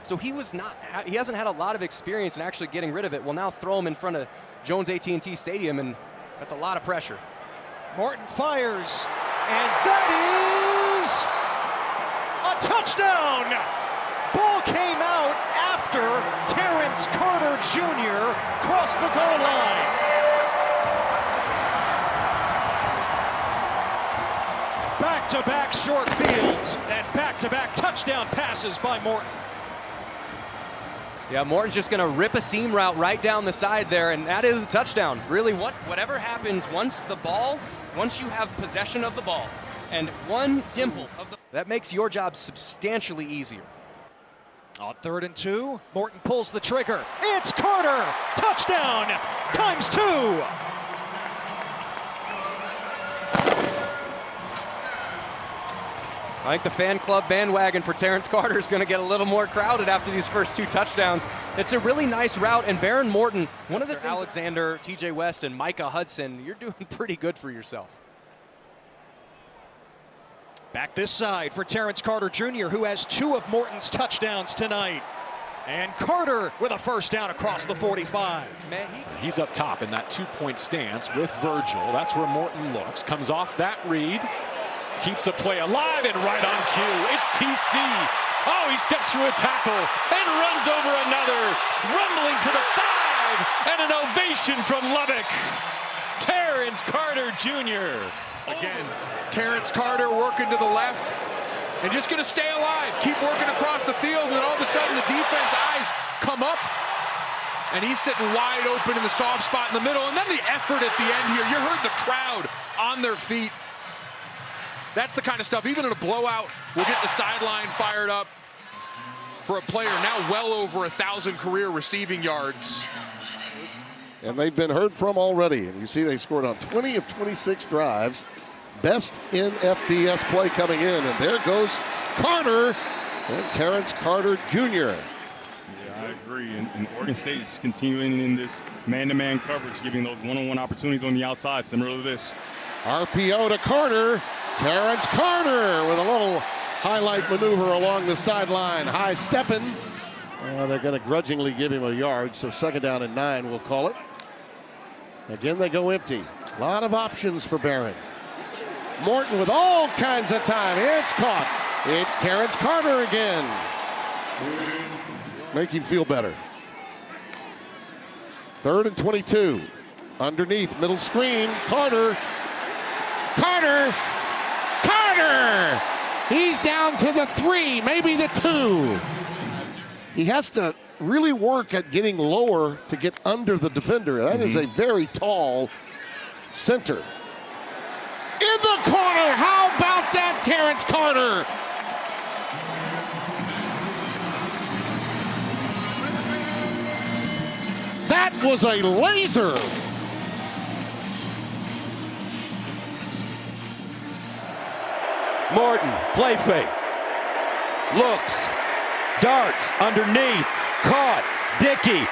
So he hasn't had a lot of experience in actually getting rid of it. We'll now throw him in front of Jones AT&T Stadium, and that's a lot of pressure. Morton fires, and that is a touchdown! Ball came out after Terrance Carter Jr. crossed the goal line. Back-to-back short fields and back-to-back touchdown passes by Morton. Yeah, Morton's just going to rip a seam route right down the side there, and that is a touchdown. Really, whatever happens once you have possession of the ball and one dimple that makes your job substantially easier. On 3rd and 2, Morton pulls the trigger. It's Carter! Touchdown! ×2! I think the fan club bandwagon for Terrance Carter is going to get a little more crowded after these first 2 touchdowns. It's a really nice route, and Baron Morton, one of the things, Alexander, TJ West, and Micah Hudson, you're doing pretty good for yourself. Back this side for Terrance Carter Jr., who has 2 of Morton's touchdowns tonight. And Carter with a first down across the 45. Man, he's up top in that 2-point stance with Virgil. That's where Morton looks. Comes off that read. Keeps the play alive and right on cue. It's TC. Oh, he steps through a tackle and runs over another. Rumbling to the 5 and an ovation from Lubbock. Terrance Carter Jr. Again, Terrance Carter working to the left and just going to stay alive. Keep working across the field, and then all of a sudden the defense eyes come up, and he's sitting wide open in the soft spot in the middle. And then the effort at the end here. You heard the crowd on their feet. That's the kind of stuff, even in a blowout, will get the sideline fired up for a player now well over 1,000 career receiving yards. And they've been heard from already. And you see they scored on 20 of 26 drives. Best in FBS play coming in. And there goes Carter and Terrance Carter Jr. Yeah, I agree. And Oregon State is continuing in this man-to-man coverage, giving those one-on-one opportunities on the outside, similar to this. RPO to Carter. Terrance Carter with a little highlight maneuver along the sideline. High stepping. They're going to grudgingly give him a yard, so 2nd down and 9, we'll call it. Again, they go empty. A lot of options for Barron. Morton with all kinds of time. It's caught. It's Terrance Carter again. Make him feel better. 3rd and 22. Underneath, middle screen. Carter. Carter. Carter! He's down to the 3, maybe the 2. He has to really work at getting lower to get under the defender. That is a very tall center. In the corner, how about that, Terrance Carter? That was a laser. Morton, play fake. Looks. Darts underneath. Caught. Dickey.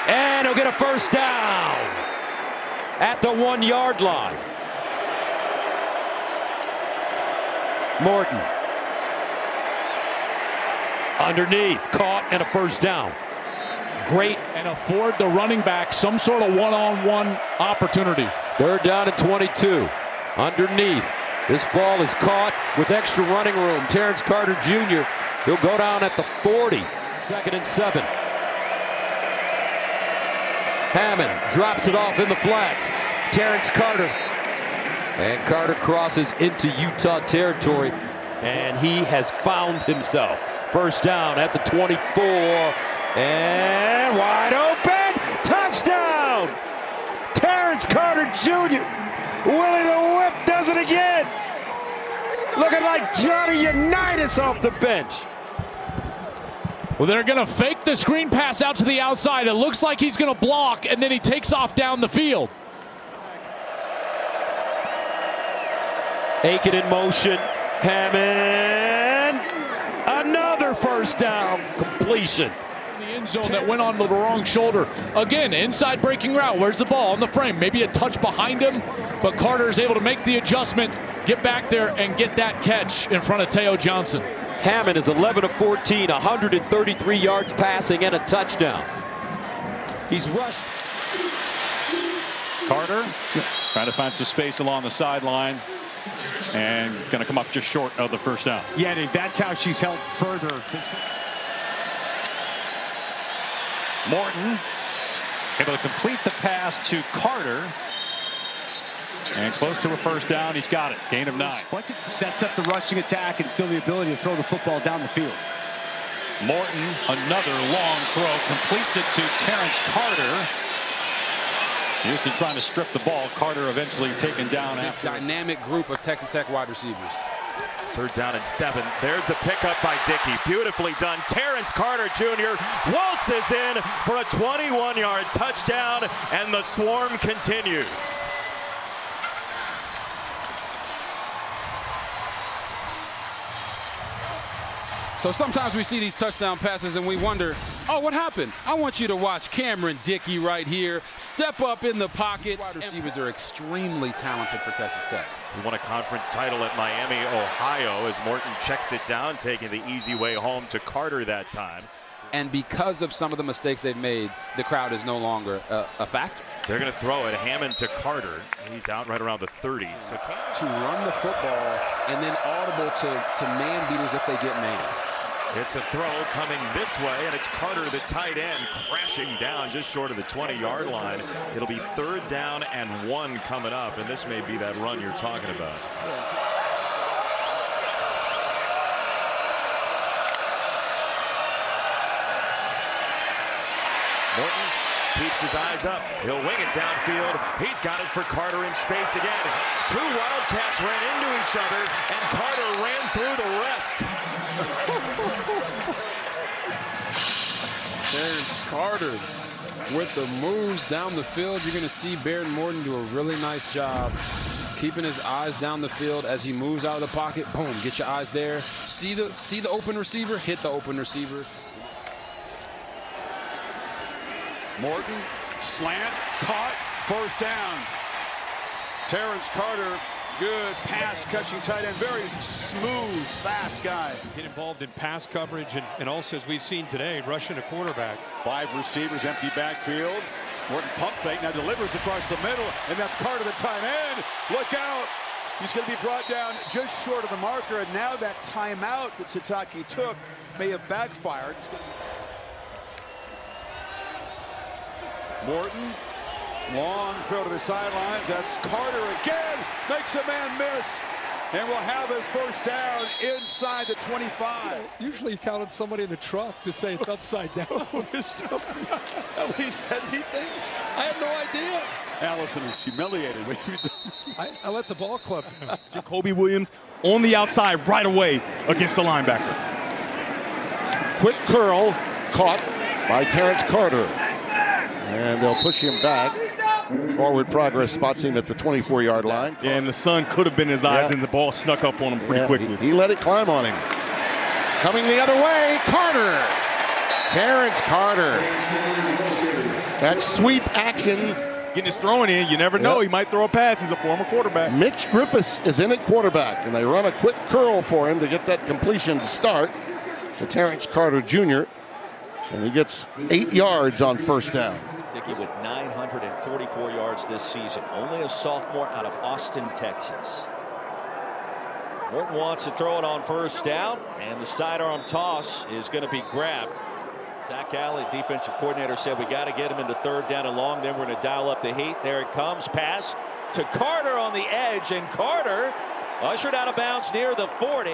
And he'll get a first down at the 1-yard line. Morton. Underneath. Caught and a first down. Great. And afford the running back some sort of one-on-one opportunity. 3rd down and 22. Underneath. This ball is caught with extra running room. Terrance Carter Jr. He'll go down at the 40. 2nd and 7. Hammond drops it off in the flats. Terrance Carter. And Carter crosses into Utah territory. And he has found himself. First down at the 24. And wide open. Touchdown! Terrance Carter Jr. Willie the Whip does it again. Looking like Johnny Unitas off the bench. Well, they're going to fake the screen pass out to the outside. It looks like he's going to block, and then he takes off down the field. Aiken in motion. Hammond. Another first down completion. The end zone that went on the wrong shoulder. Again, inside breaking route. Where's the ball? On the frame. Maybe a touch behind him, but Carter is able to make the adjustment, get back there, and get that catch in front of Teo Johnson. Hammond is 11 of 14, 133 yards passing and a touchdown. He's rushed. Carter trying to find some space along the sideline and going to come up just short of the first down. Yeah, Dave, that's how she's held further. Morton able to complete the pass to Carter. And close to a first down. He's got it. Gain of 9. Sets up the rushing attack and still the ability to throw the football down the field. Morton, another long throw, completes it to Terrance Carter. Houston trying to strip the ball. Carter eventually taken down this after. Dynamic group of Texas Tech wide receivers. 3rd down and 7. There's the pickup by Dickey. Beautifully done. Terrance Carter Jr. waltzes in for a 21-yard touchdown, and the swarm continues. So sometimes we see these touchdown passes and we wonder, oh, what happened? I want you to watch Cameron Dickey right here. Step up in the pocket. Wide receivers are extremely talented for Texas Tech. He won a conference title at Miami, Ohio, as Morton checks it down, taking the easy way home to Carter that time. And because of some of the mistakes they've made, the crowd is no longer a factor. They're going to throw it. Hammond to Carter. He's out right around the 30. So to run the football and then audible to man beaters if they get man. It's a throw coming this way, and it's Carter, the tight end, crashing down just short of the 20-yard line. It'll be 3rd down and 1 coming up, and this may be that run you're talking about. Morton keeps his eyes up. He'll wing it downfield. He's got it for Carter in space again. 2 Wildcats ran into each other, and Carter ran through the rest. Terrance Carter with the moves down the field. You're going to see Baron Morton do a really nice job keeping his eyes down the field as he moves out of the pocket. Boom, get your eyes there. See the open receiver, hit the open receiver. Morton, slant, caught, 1st down. Terrance Carter, good pass catching tight end, very smooth, fast guy. Get involved in pass coverage and also, as we've seen today, rushing a quarterback. 5 receivers, empty backfield. Morton pump fake, now delivers across the middle, and that's Carter, the tight end. Look out. He's going to be brought down just short of the marker, and now that timeout that Satake took may have backfired. Morton, long throw to the sidelines. That's Carter again. Makes a man miss. And we'll have it 1st down inside the 25. Usually you count on somebody in the truck to say it's upside down. Nobody said anything? I had no idea. Allison is humiliated. I let the ball club. Jacoby Williams on the outside right away against the linebacker. Quick curl caught by Terrance Carter. And they'll push him back. Forward progress spots him at the 24-yard line. Yeah, and the sun could have been in his eyes, and the ball snuck up on him pretty quickly. He let it climb on him. Coming the other way, Carter. Terrance Carter. That sweep action. Getting his throwing in, you never know. He might throw a pass. He's a former quarterback. Mitch Griffiths is in at quarterback, and they run a quick curl for him to get that completion to start to Terrance Carter Jr., and he gets 8 yards on 1st down. Dickey with 944 yards this season. Only a sophomore out of Austin, Texas. Morton wants to throw it on 1st down, and the sidearm toss is going to be grabbed. Zach Alley, defensive coordinator, said we got to get him into 3rd down and long. Then we're going to dial up the heat. There it comes. Pass to Carter on the edge, and Carter ushered out of bounds near the 40.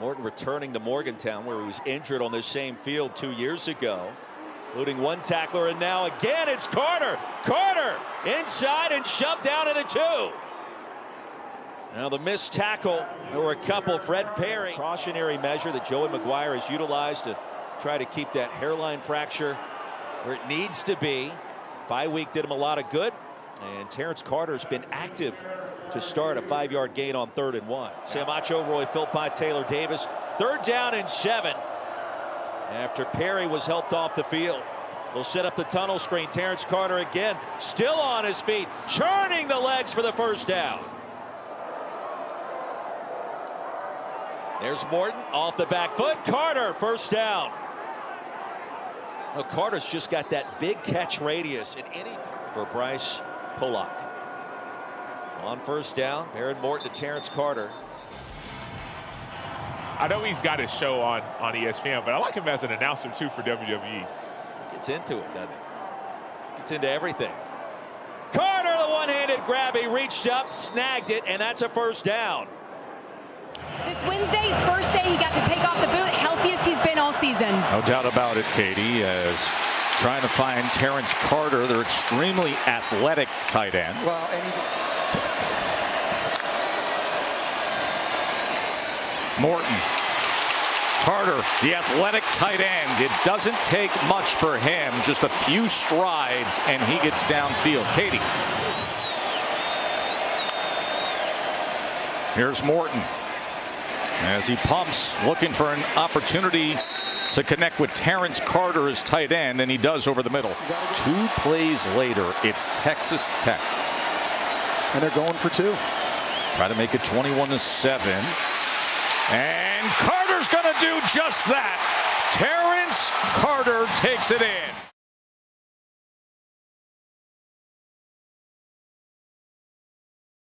Morton returning to Morgantown, where he was injured on this same field 2 years ago. Including 1 tackler, and now again it's Carter. Carter inside and shoved down to the 2. Now the missed tackle. There were a couple. Fred Perry. Cautionary measure that Joey McGuire has utilized to try to keep that hairline fracture where it needs to be. Bye week did him a lot of good. And Terrance Carter has been active to start a 5-yard gain on 3rd and 1. Sam Acho, Roy Philpott, Taylor Davis. 3rd down and 7. After Perry was helped off the field. They'll set up the tunnel screen. Terrance Carter again, still on his feet, churning the legs for the 1st down. There's Morton off the back foot. Carter, first down. Well, Carter's just got that big catch radius in any for Bryce Pollock. On first down, Aaron Morton to Terrance Carter. I know he's got his show on ESPN, but I like him as an announcer too for WWE. Gets into it, doesn't he? Gets into everything. Carter, the one-handed grab. He reached up, snagged it, and that's a first down. This Wednesday, first day he got to take off the boot, healthiest he's been all season. No doubt about it, Katie, as trying to find Terrance Carter, their extremely athletic tight end. Well, and he's Morton. Carter, the athletic tight end. It doesn't take much for him, just a few strides, and he gets downfield. Katie. Here's Morton as he pumps, looking for an opportunity to connect with Terrance Carter as tight end, and he does over the middle. 2 plays later, it's Texas Tech. and they're going for 2. Try to make it 21-7. And Carter's going to do just that. Terrance Carter takes it in.